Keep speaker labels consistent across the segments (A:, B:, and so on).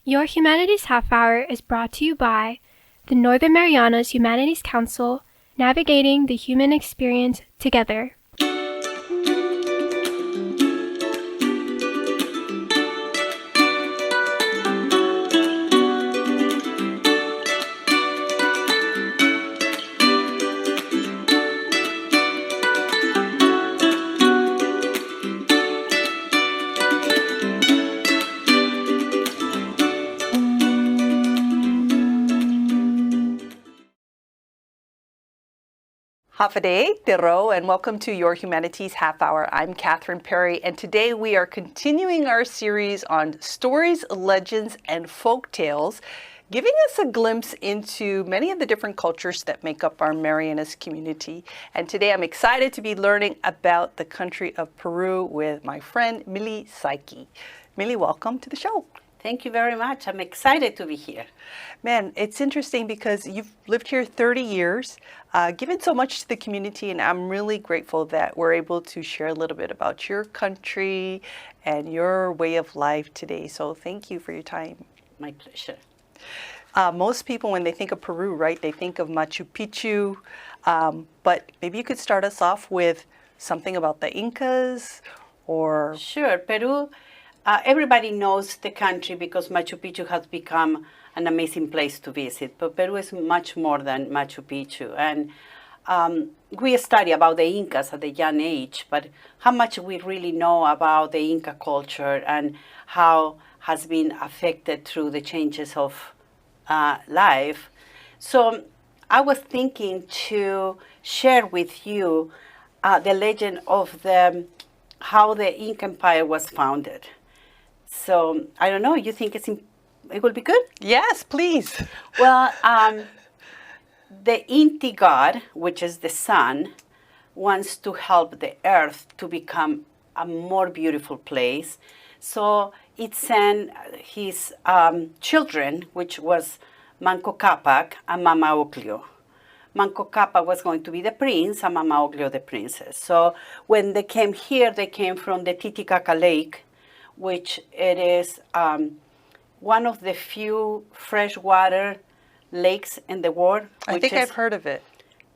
A: Your Humanities Half Hour is brought to you by the Northern Marianas Humanities Council, navigating the human experience together.
B: Hafade, Tero, and welcome to Your Humanities Half Hour. I'm Catherine Perry, and today we are continuing our series on stories, legends, and folk tales, giving us a glimpse into many of the different cultures that make up our Marianas community. And today I'm excited to be learning about the country of Peru with my friend Mili Saiki. Mili, welcome to the show.
C: Thank you very much. I'm excited to be here.
B: Man, it's interesting because you've lived here 30 years, given so much to the community, and I'm really grateful that we're able to share a little bit about your country and your way of life today. So thank you for your time.
C: My pleasure.
B: Most people, when they think of Peru, right, they think of Machu Picchu, but maybe you could start us off with something about the Incas or...
C: Sure. Peru, everybody knows the country because Machu Picchu has become an amazing place to visit. But Peru is much more than Machu Picchu. And we study about the Incas at a young age, but how much we really know about the Inca culture and how has been affected through the changes of life. So I was thinking to share with you the legend of how the Inca Empire was founded. So I don't know, you think it will be good?
B: Yes, please.
C: Well, the Inti god, which is the sun, wants to help the earth to become a more beautiful place. So it sent his children, which was Manco Capac and Mama Oclio. Manco Capac was going to be the prince and Mama Oclio the princess. So when they came here, they came from the Titicaca Lake, which it is one of the few freshwater lakes in the world.
B: I think I've heard of it.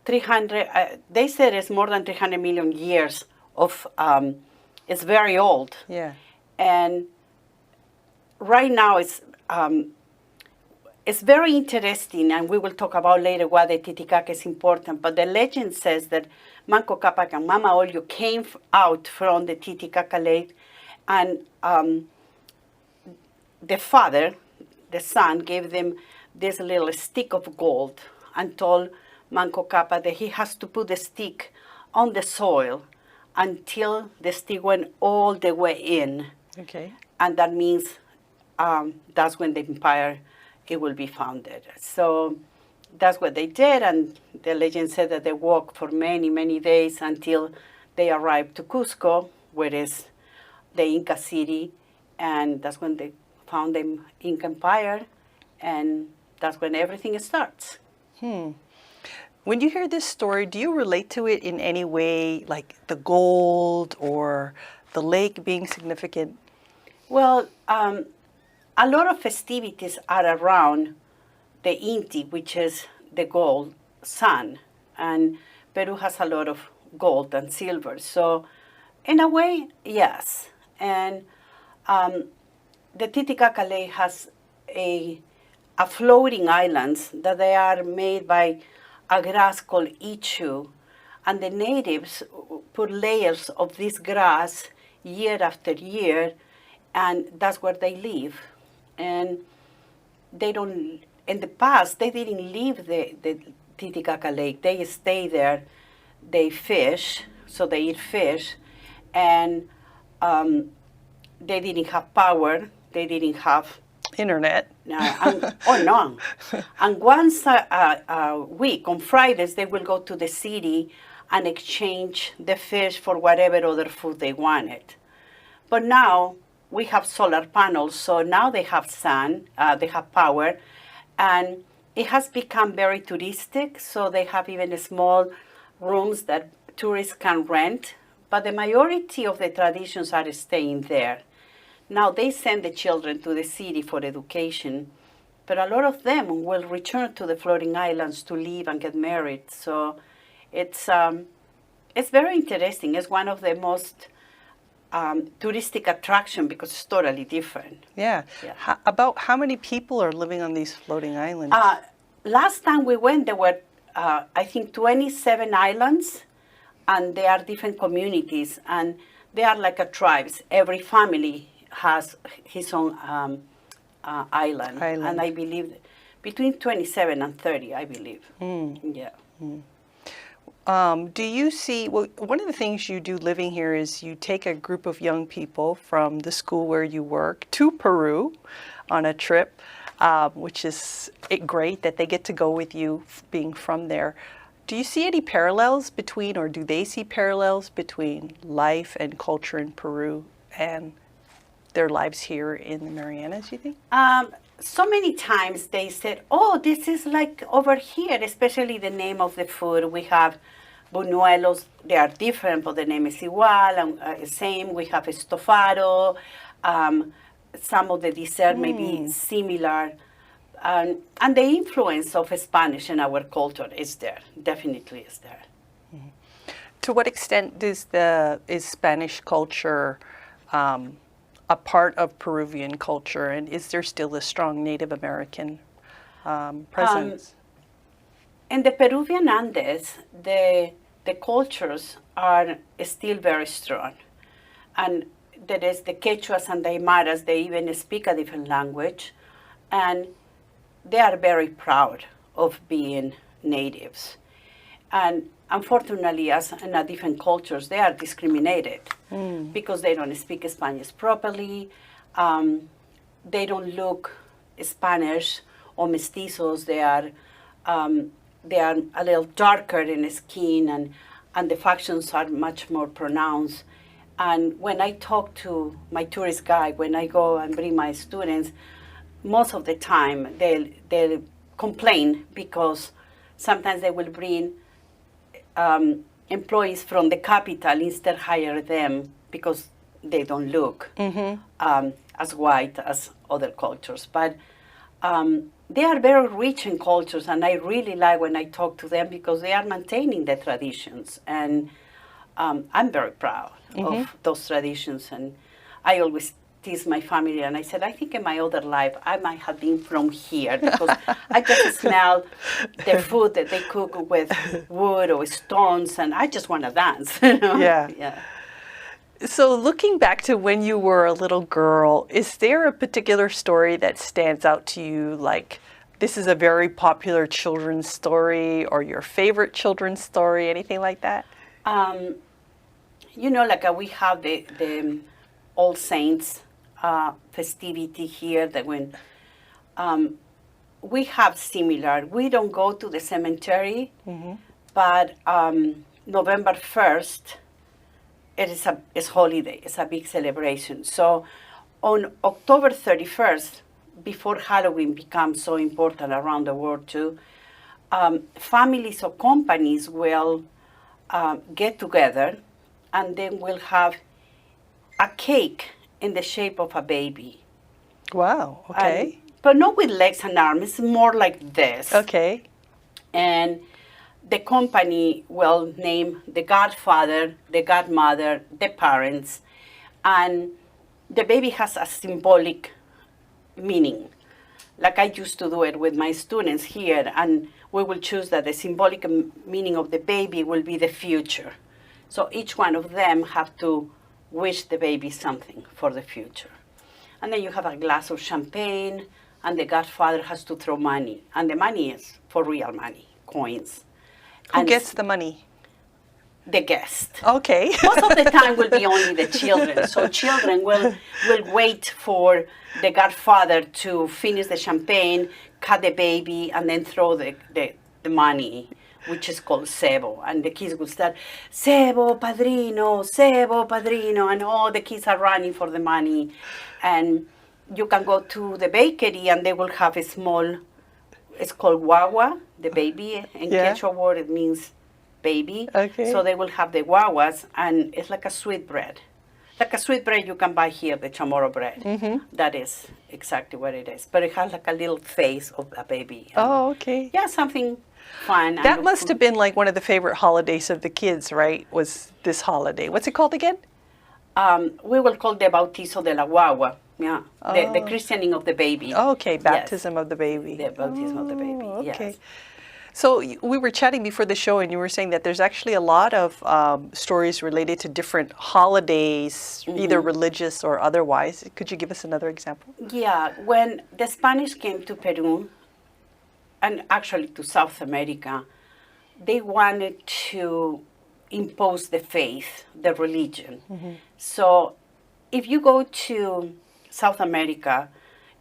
C: 300, they said it's more than 300 million years of, it's very old.
B: Yeah.
C: And right now it's very interesting, and we will talk about later why the Titicaca is important, but the legend says that Manco Capac and Mama Olio came out from the Titicaca Lake, and the father, the son, gave them this little stick of gold and told Manco Capac that he has to put the stick on the soil until the stick went all the way in.
B: Okay.
C: And that means that's when the empire, it will be founded. So that's what they did, and the legend said that they walked for many, many days until they arrived to Cusco, where is the Inca city, and that's when they found the Inca Empire, and that's when everything starts.
B: When you hear this story, do you relate to it in any way, like the gold or the lake being significant?
C: Well, a lot of festivities are around the Inti, which is the gold sun, and Peru has a lot of gold and silver. So in a way, yes. And the Titicaca Lake has a floating islands that they are made by a grass called ichu, and the natives put layers of this grass year after year, and that's where they live. And they don't, in the past, they didn't leave the Titicaca Lake. They stay there, they fish, so they eat fish, and they didn't have power, they didn't have
B: Internet.
C: No. And once a week, on Fridays, they will go to the city and exchange the fish for whatever other food they wanted. But now we have solar panels, so now they have sun, they have power, and it has become very touristic, so they have even small rooms that tourists can rent, but the majority of the traditions are staying there. Now they send the children to the city for education, but a lot of them will return to the floating islands to live and get married. So it's very interesting. It's one of the most touristic attraction because it's totally different.
B: Yeah. About how many people are living on these floating islands?
C: Last time we went, there were, I think, 27 islands, and they are different communities, and they are like a tribes. Every family has his own island, and I believe between 27 and 30, I believe. Yeah.
B: Do you see, well, one of the things you do living here is you take a group of young people from the school where you work to Peru on a trip, which is great that they get to go with you being from there. Do you see any parallels between, or do they see parallels between life and culture in Peru and their lives here in the Marianas, you think?
C: So many times they said, oh, this is like over here, especially the name of the food. We have buñuelos, they are different, but the name is igual, and same. We have estofado, some of the dessert may be similar. And the influence of Spanish in our culture is there, definitely is there.
B: To what extent is Spanish culture a part of Peruvian culture, and is there still a strong Native American presence?
C: In the Peruvian Andes, the cultures are still very strong. And there is the Quechuas and the Aymaras, they even speak a different language. And they are very proud of being natives. And unfortunately, as in different cultures, they are discriminated because they don't speak Spanish properly. They don't look Spanish or mestizos. They are a little darker in the skin, and the factions are much more pronounced. And when I talk to my tourist guide, when I go and bring my students, most of the time they'll complain because sometimes they will bring employees from the capital, instead hire them because they don't look as white as other cultures. But they are very rich in cultures, and I really like when I talk to them because they are maintaining the traditions, and I'm very proud of those traditions. And I always tease my family, and I said, I think in my other life I might have been from here because I just smell the food that they cook with wood or stones, and I just want to dance. You know? Yeah.
B: So looking back to when you were a little girl, is there a particular story that stands out to you, like this is a very popular children's story, or your favorite children's story, anything like that? You
C: know, like we have the All Saints festivity here, that when we have similar, we don't go to the cemetery, but November 1st, it's holiday, it's a big celebration. So on October 31st, before Halloween becomes so important around the world too, families or companies will get together, and then we'll have a cake in the shape of a baby.
B: Wow, okay.
C: But not with legs and arms, more like this.
B: Okay.
C: And the company will name the godfather, the godmother, the parents, and the baby has a symbolic meaning. Like I used to do it with my students here, and we will choose that the symbolic meaning of the baby will be the future. So each one of them have to wish the baby something for the future. And then you have a glass of champagne, and the godfather has to throw money. And the money is for real money, coins.
B: Who gets the money?
C: The guest.
B: Okay.
C: Most of the time will be only the children. So children will wait for the godfather to finish the champagne, cut the baby, and then throw the money, which is called cebo. And the kids will start, cebo, padrino, and all the kids are running for the money. And you can go to the bakery, and they will have a small, it's called guagua, the baby. In Quechua word, it means baby.
B: Okay.
C: So they will have the guaguas, and it's like a sweet bread. like a sweet bread you can buy here, the chamorro bread. That is exactly what it is. But it has like a little face of a baby.
B: Oh, okay.
C: Yeah, something fun.
B: That must have been like one of the favorite holidays of the kids, right? Was this holiday. What's it called again?
C: We will call the bautizo de la guagua. Yeah, the christening of the baby.
B: Okay, baptism of the baby.
C: The baptism of the baby,
B: Okay.
C: yes.
B: So we were chatting before the show, and you were saying that there's actually a lot of stories related to different holidays, either religious or otherwise. Could you give us another example?
C: Yeah, when the Spanish came to Peru, and actually to South America, they wanted to impose the faith, the religion. So if you go to South America,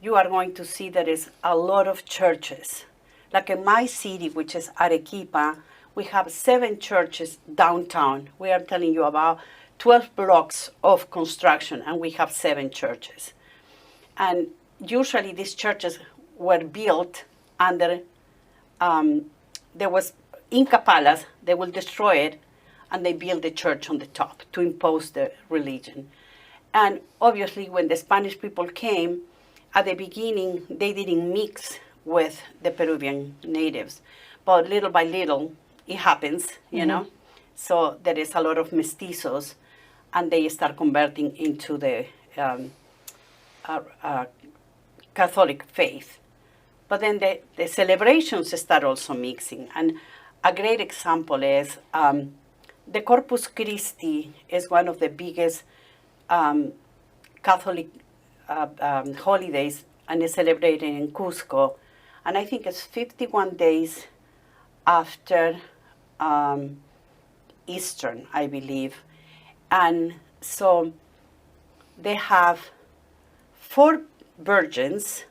C: you are going to see there is a lot of churches. Like in my city, which is Arequipa, we have 7 churches downtown. We are telling you about 12 blocks of construction, and we have 7 churches. And usually these churches were built under, there was Inca Palace, they will destroy it, and they build the church on the top to impose the religion. And obviously when the Spanish people came, at the beginning, they didn't mix with the Peruvian natives. But little by little, it happens, you know. So there is a lot of mestizos, and they start converting into the Catholic faith. But then the celebrations start also mixing. And a great example is the Corpus Christi is one of the biggest Catholic holidays, and is celebrated in Cusco. And I think it's 51 days after Easter, I believe. And so they have 4 virgins,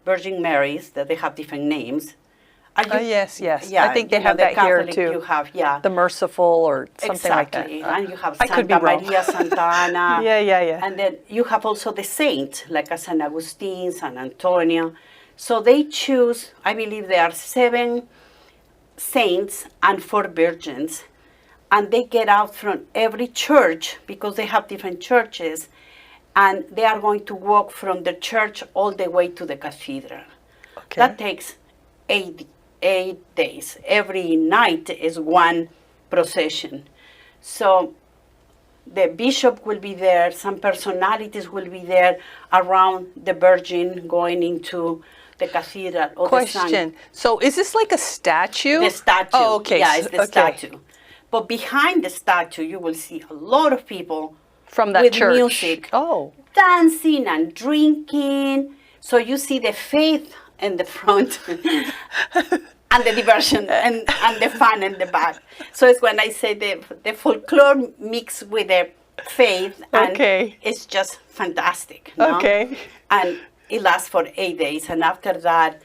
C: Virgin Marys, that they have different names.
B: Yes.
C: Yeah,
B: I think they
C: you know,
B: have
C: the
B: that here
C: Catholic
B: too.
C: You have, yeah.
B: The Merciful or something like that.
C: Exactly. And you have
B: I could be
C: Santa
B: wrong.
C: Maria, Santa Ana.
B: Yeah.
C: And then you have also the saints, like a San Agustin, San Antonio. So they choose, I believe there are 7 saints and 4 virgins. And they get out from every church, because they have different churches, and they are going to walk from the church all the way to the cathedral.
B: Okay.
C: That takes 8 days. Every night is one procession. So the bishop will be there, some personalities will be there around the Virgin going into the cathedral. Or
B: Question. So is this like a statue?
C: The statue.
B: Oh, okay.
C: Yeah, it's the
B: Okay.
C: statue. But behind the statue, you will see a lot of people
B: From that
C: with
B: church.
C: music,
B: Oh.
C: dancing and drinking. So you see the faith in the front and the diversion and the fun in the back. So it's when I say the folklore mixed with the faith, and
B: Okay.
C: it's just fantastic. No?
B: Okay.
C: And it lasts for 8 days. And after that,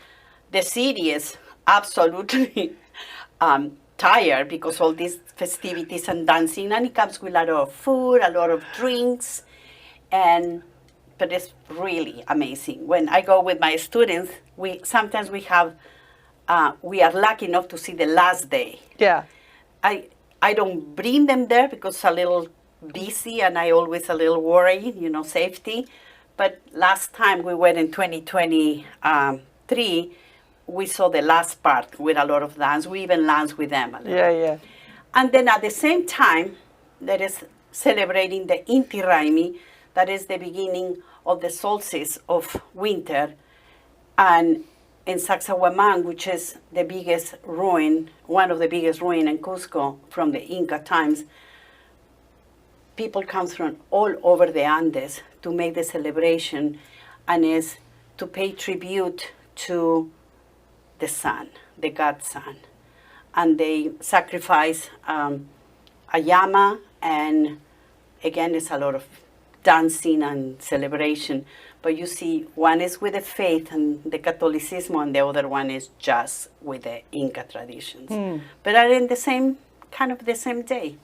C: the city is absolutely tired, because all these festivities and dancing, and it comes with a lot of food, a lot of drinks, but it's really amazing. When I go with my students, we are lucky enough to see the last day.
B: Yeah.
C: I don't bring them there because it's a little busy, and I always a little worried, safety. But last time we went in 2023, we saw the last part with a lot of dance. We even danced with them a little.
B: Yeah.
C: And then at the same time, there is celebrating the Inti Raymi, that is the beginning of the solstice of winter. And in Sacsayhuamán, which is the biggest ruin, one of the biggest ruins in Cusco from the Inca times, people come from all over the Andes to make the celebration, and is to pay tribute to the sun, the god sun. And they sacrifice a llama, and again, it's a lot of dancing and celebration. But you see, one is with the faith and the Catholicism, and the other one is just with the Inca traditions. But are in the same day.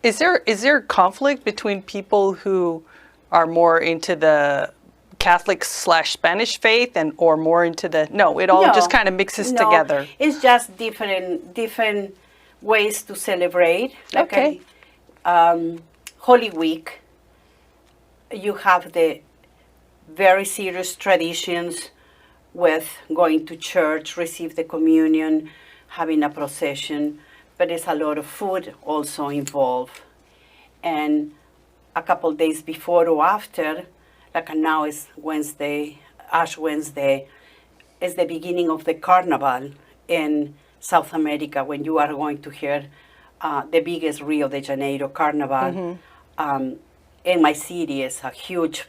B: Is there conflict between people who are more into the Catholic/Spanish faith or more into the it all just kind of mixes together?
C: It's just different ways to celebrate. Like
B: Okay.
C: Holy Week you have the very serious traditions with going to church, receive the communion, having a procession, but there's a lot of food also involved. And a couple days before or after, like now is Wednesday, Ash Wednesday, is the beginning of the carnival in South America, when you are going to hear the biggest Rio de Janeiro carnival. In my city is a huge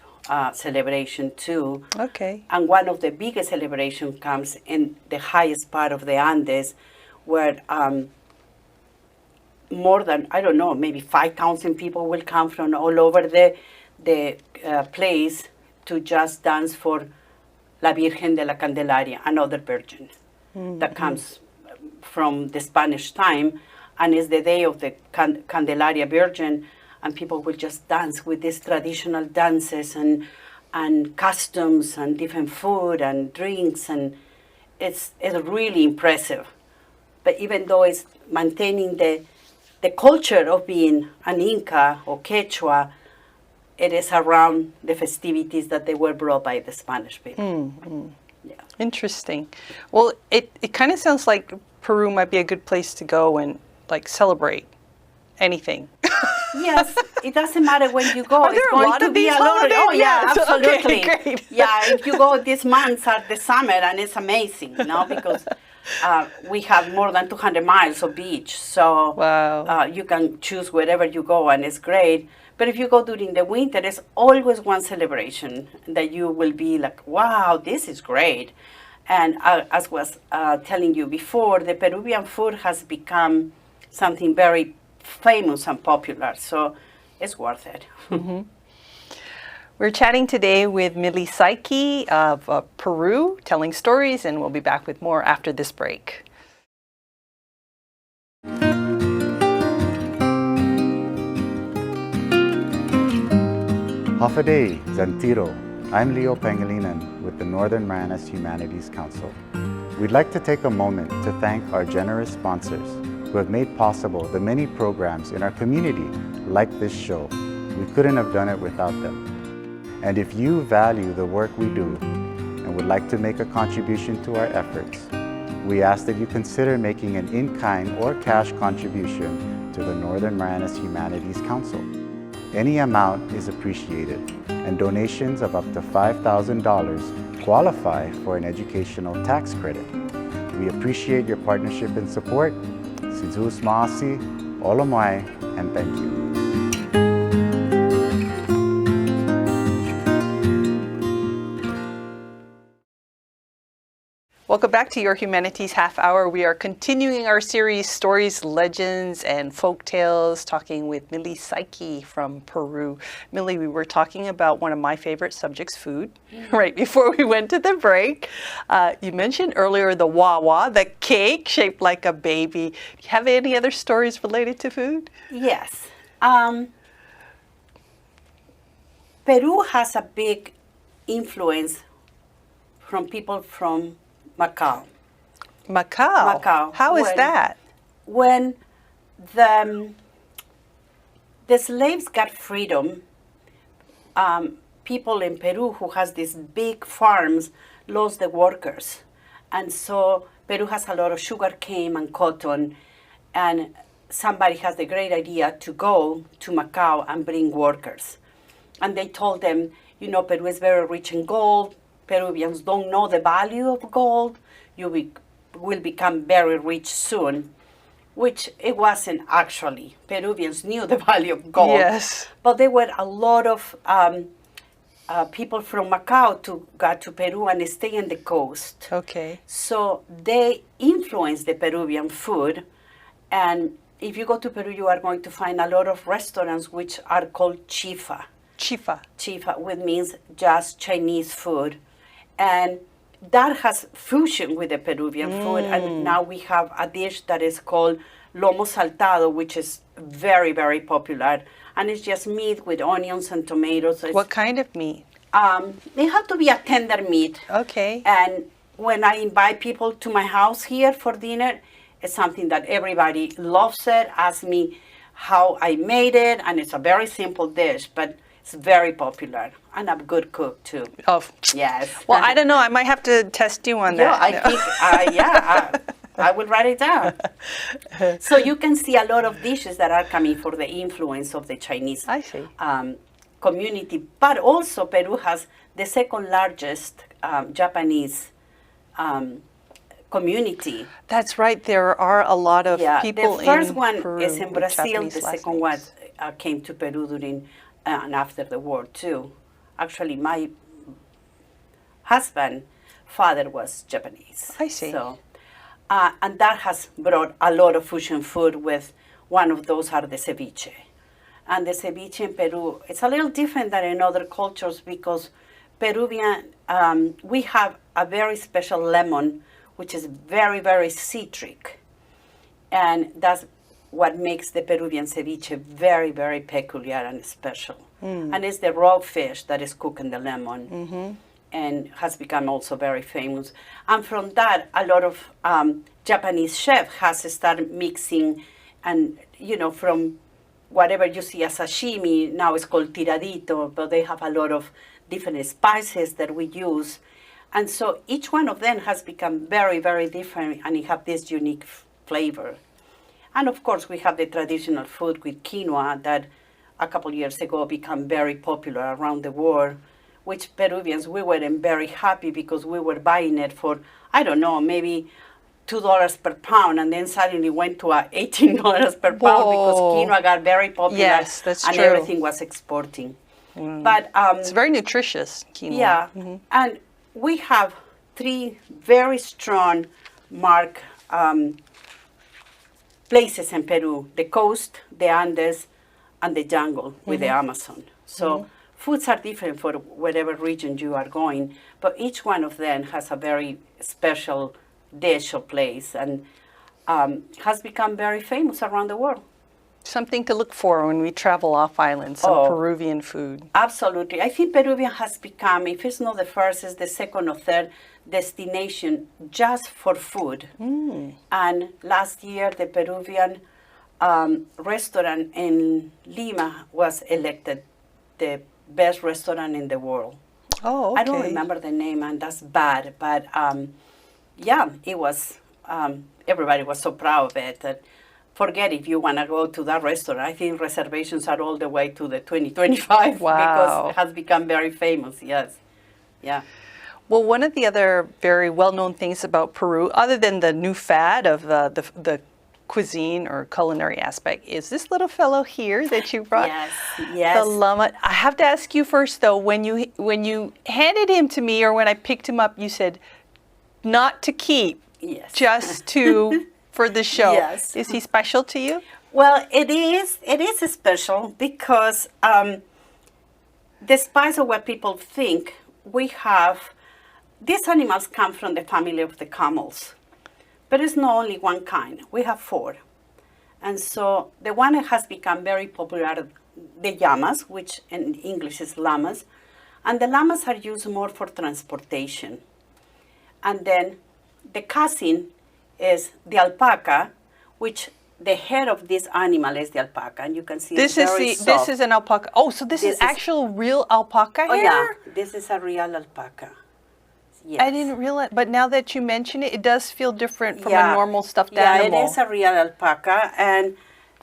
C: celebration too.
B: Okay.
C: And one of the biggest celebrations comes in the highest part of the Andes, where more than, I don't know, maybe 5,000 people will come from all over the place to just dance for La Virgen de la Candelaria, another virgin that comes from the Spanish time, and is the day of the Candelaria Virgin, and people will just dance with these traditional dances and customs and different food and drinks, and it's really impressive. But even though it's maintaining the culture of being an Inca or Quechua, it is around the festivities that they were brought by the Spanish people. Yeah.
B: Interesting. Well, it kind of sounds like Peru might be a good place to go and like celebrate anything.
C: Yes, it doesn't matter when you go.
B: Are there
C: it's
B: a
C: going
B: lot
C: to
B: of
C: be
B: these
C: a lot.
B: holidays?
C: Oh yeah,
B: Yes.
C: absolutely.
B: Okay, great.
C: Yeah, if you go these months are the summer, and it's amazing, because we have more than 200 miles of beach. So
B: Wow.
C: you can choose wherever you go, and it's great. But if you go during the winter, there's always one celebration that you will be like, wow, this is great. And as was telling you before, the Peruvian food has become something very famous and popular, so it's worth it.
B: We're chatting today with Mili Saiki of Peru, telling stories, and we'll be back with more after this break.
D: Hafaday, Zantiro. I'm Leo Pangilinan with the Northern Marianas Humanities Council. We'd like to take a moment to thank our generous sponsors who have made possible the many programs in our community like this show. We couldn't have done it without them. And if you value the work we do and would like to make a contribution to our efforts, we ask that you consider making an in-kind or cash contribution to the Northern Marianas Humanities Council. Any amount is appreciated, and donations of up to $5,000 qualify for an educational tax credit. We appreciate your partnership and support. Sidus Maasi, Olomai, and thank you.
B: Welcome back to Your Humanities Half Hour. We are continuing our series, Stories, Legends, and Folktales, talking with Mili Saiki from Peru. Mili, we were talking about one of my favorite subjects, food, right before we went to the break. You mentioned earlier the wawa, the cake shaped like a baby. Do you have any other stories related to food?
C: Yes. Peru has a big influence from people from Macau.
B: Macau? How is that?
C: When the slaves got freedom, people in Peru who has these big farms lost the workers. And so Peru has a lot of sugar cane and cotton, and somebody has the great idea to go to Macau and bring workers. And they told them, Peru is very rich in gold. Peruvians don't know the value of gold. You will become very rich soon, which it wasn't actually. Peruvians knew the value of gold.
B: Yes.
C: But there were a lot of people from Macau got to Peru and stay on the coast.
B: Okay.
C: So they influenced the Peruvian food. And if you go to Peru, you are going to find a lot of restaurants which are called chifa. Chifa, which means just Chinese food. And that has fusion with the Peruvian food. And now we have a dish that is called lomo saltado, which is very, very popular. And it's just meat with onions and tomatoes.
B: What kind of meat?
C: They have to be a tender meat.
B: Okay.
C: And when I invite people to my house here for dinner, it's something that everybody loves it, asks me how I made it, and it's a very simple dish, but It's very popular and a good cook too.
B: Oh,
C: Yes.
B: well, I don't know. I might have to test you on that.
C: I think, I will write it down. So you can see a lot of dishes that are coming for the influence of the Chinese
B: I see.
C: community. But also Peru has the second largest Japanese community.
B: That's right. There are a lot of people
C: the first
B: in
C: one
B: Peru
C: is in
B: with
C: Brazil.
B: Japanese
C: The
B: last
C: second one
B: names.
C: came to Peru during and after the war too. Actually, my husband father was Japanese.
B: I see.
C: So, and that has brought a lot of fusion food. With one of those are the ceviche, and the ceviche in Peru, it's a little different than in other cultures because Peruvian we have a very special lemon, which is very, very citric, and that's what makes the Peruvian ceviche very, very peculiar and special. And it's the raw fish that is cooked in the lemon, and has become also very famous. And from that, a lot of Japanese chef has started mixing, and from whatever you see as sashimi, now it's called tiradito, but they have a lot of different spices that we use. And so each one of them has become very, very different, and it have this unique flavor. And of course, we have the traditional food with quinoa that a couple years ago became very popular around the world, which Peruvians, we weren't very happy because we were buying it for, I don't know, maybe $2 per pound, and then suddenly went to $18 per pound because quinoa got very popular.
B: Yes, that's
C: and
B: true.
C: everything was exporting. But
B: It's very nutritious, quinoa.
C: yeah, and we have 3 very strong mark places in Peru: the coast, the Andes, and the jungle with the Amazon. So foods are different for whatever region you are going, but each one of them has a very special dish or place, and has become very famous around the world.
B: Something to look for when we travel off island, some Peruvian food.
C: Absolutely. I think Peruvian has become, if it's not the first, it's the second or third destination just for food. And last year, the Peruvian restaurant in Lima was elected the best restaurant in the world.
B: Oh, okay.
C: I don't remember the name, and that's bad, but yeah, it was, everybody was so proud of it that forget if you want to go to that restaurant. I think reservations are all the way to the 2025
B: Wow.
C: because it has become very famous, yes. Yeah.
B: Well, one of the other very well-known things about Peru, other than the new fad of the cuisine or culinary aspect, is this little fellow here that you brought.
C: Yes, yes.
B: The llama. I have to ask you first, though, when you handed him to me or when I picked him up, you said not to keep,
C: Yes.
B: just to for the show.
C: Yes.
B: Is he special to you?
C: Well, it is special because despite of what people think, we have, these animals come from the family of the camels. But it's not only one kind. We have 4. And so the one that has become very popular, the llamas, which in English is llamas. And the llamas are used more for transportation. And then the cousin is the alpaca, which the hair of this animal is the alpaca. And you can see
B: This
C: it's
B: is
C: very
B: this
C: soft.
B: is an alpaca. Oh, so this is actual real alpaca hair?
C: Oh, yeah. This is a real alpaca. Yes.
B: I didn't realize, but now that you mention it, it does feel different from a normal stuffed animal.
C: Yeah, it is a real alpaca, and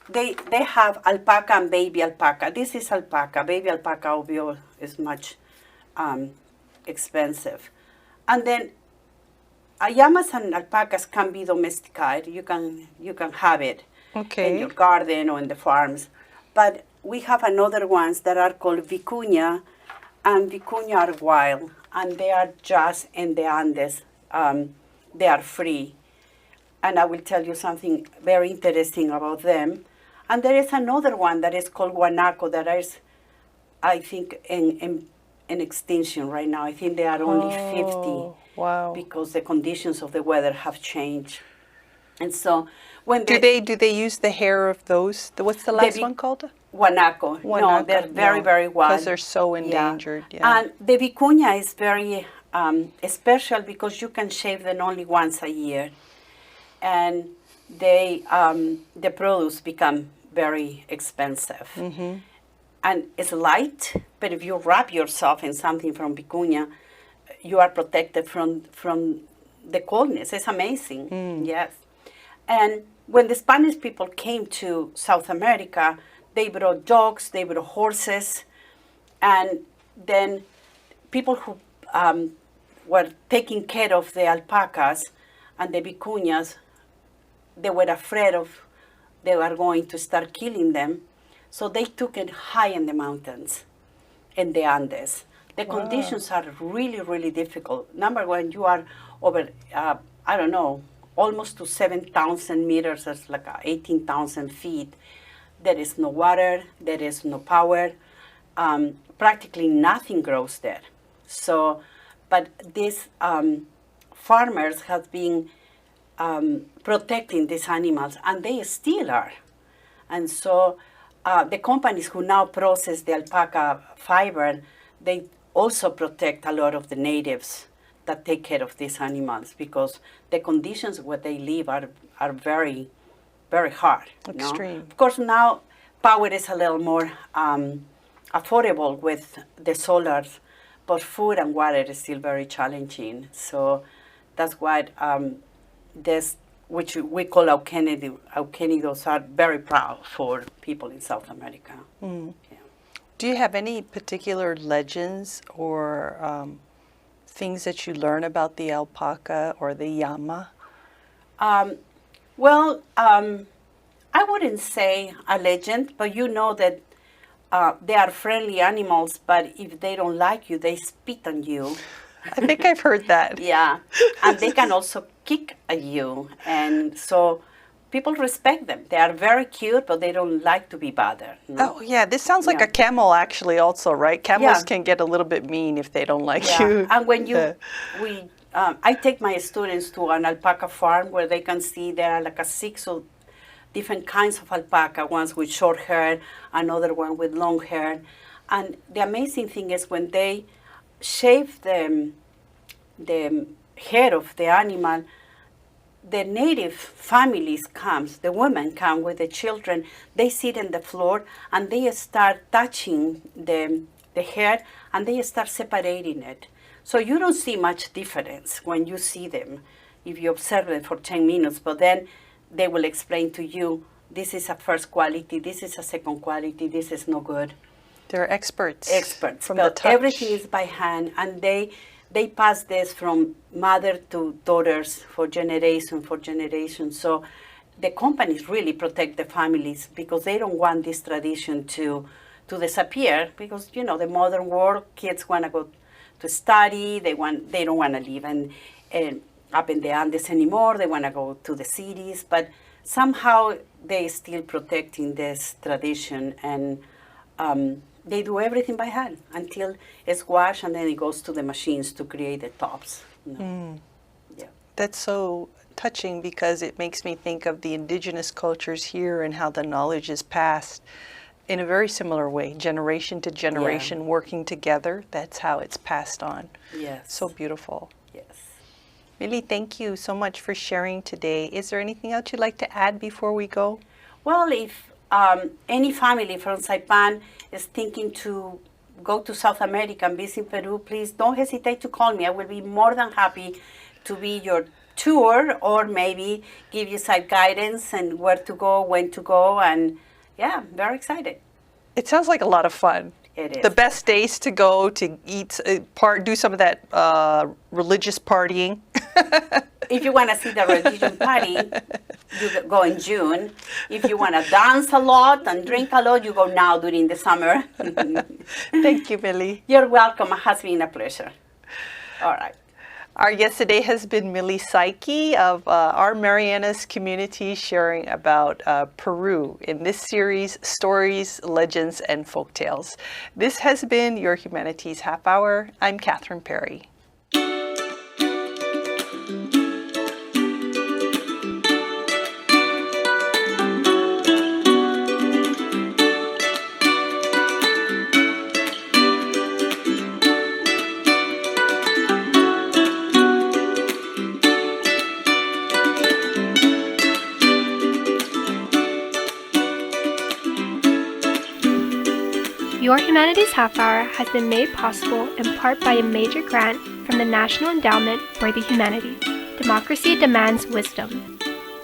C: they have alpaca and baby alpaca. This is alpaca. Baby alpaca, obviously, is much expensive. And then llamas and alpacas can be domesticated. You can have it in your garden or in the farms. But we have another ones that are called vicuña, and vicuña are wild. And they are just in the Andes. They are free. And I will tell you something very interesting about them. And there is another one that is called guanaco that is, I think, in extinction right now. I think they are only 50.
B: Wow.
C: Because the conditions of the weather have changed. And so when
B: do they use the hair of those? What's the last one called?
C: Guanaco. No, they're very wild.
B: Because they're so endangered. Yeah.
C: And the vicuña is very special because you can shave them only once a year. And they the produce become very expensive. and it's light, but if you wrap yourself in something from vicuña, you are protected from the coldness. It's amazing. Yes. And when the Spanish people came to South America, they brought dogs, they brought horses, and then people who were taking care of the alpacas and the vicuñas, they were afraid of they were going to start killing them. So they took it high in the mountains, in the Andes. The conditions are really, really difficult. Number one, you are over, I don't know, almost to 7,000 meters, that's like 18,000 feet. There is no water, there is no power. Practically nothing grows there. So, but these farmers have been protecting these animals, and they still are. And so the companies who now process the alpaca fiber, they also protect a lot of the natives that take care of these animals, because the conditions where they live are very, very hard.
B: Extreme.
C: Of course, now power is a little more affordable with the solars, but food and water is still very challenging. So that's why this, which we call auquenidos, are very proud for people in South America. Yeah.
B: Do you have any particular legends or things that you learn about the alpaca or the llama?
C: Well, I wouldn't say a legend, but you know that they are friendly animals, but if they don't like you, they spit on you.
B: I think I've heard that.
C: Yeah, and they can also kick at you, and so people respect them. They are very cute, but they don't like to be bothered. No?
B: Oh, yeah. This sounds like a camel, actually, also, right? Camels can get a little bit mean if they don't like you.
C: And when I take my students to an alpaca farm where they can see there are like 6 different kinds of alpaca, ones with short hair, another one with long hair. And the amazing thing is when they shave the hair of the animal, the native families comes, the women come with the children, they sit on the floor and they start touching the hair and they start separating it. So you don't see much difference when you see them if you observe them for 10 minutes, but then they will explain to you, this is a first quality, this is a second quality, this is no good.
B: They're experts.
C: Experts.
B: From
C: but
B: the touch.
C: Everything is by hand, and they pass this from mother to daughters for generation. So the companies really protect the families because they don't want this tradition to disappear, because the modern world, kids want to go to study, they don't want to live and up in the Andes anymore, they want to go to the cities, but somehow they still protecting this tradition, and they do everything by hand until it's washed, and then it goes to the machines to create the tops. Yeah.
B: That's so touching, because it makes me think of the indigenous cultures here and how the knowledge is passed in a very similar way, generation to generation, working together. That's how it's passed on.
C: Yes.
B: So beautiful.
C: Yes.
B: Mili, thank you so much for sharing today. Is there anything else you'd like to add before we go?
C: Well, if any family from Saipan is thinking to go to South America and visit Peru, please don't hesitate to call me. I will be more than happy to be your tour, or maybe give you some guidance and where to go, when to go, and yeah, very excited.
B: It sounds like a lot of fun.
C: It is.
B: The best days to go to eat, do some of that religious partying.
C: If you want to see the religion party, you go in June. If you want to dance a lot and drink a lot, you go now during the summer.
B: Thank you, Mili.
C: You're welcome. It has been a pleasure. All right.
B: Our guest today has been Mili Saiki of our Marianas community, sharing about Peru in this series, Stories, Legends, and Folktales. This has been your Humanities Half Hour. I'm Catherine Perry.
A: Your Humanities Half Hour has been made possible in part by a major grant from the National Endowment for the Humanities. Democracy demands wisdom.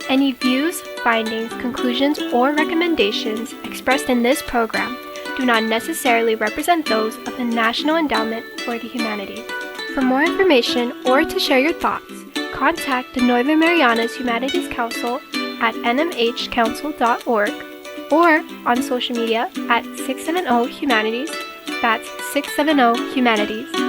A: Any views, findings, conclusions, or recommendations expressed in this program do not necessarily represent those of the National Endowment for the Humanities. For more information or to share your thoughts, contact the Northern Marianas Humanities Council at nmhcouncil.org or on social media at 670 Humanities. That's 670 Humanities.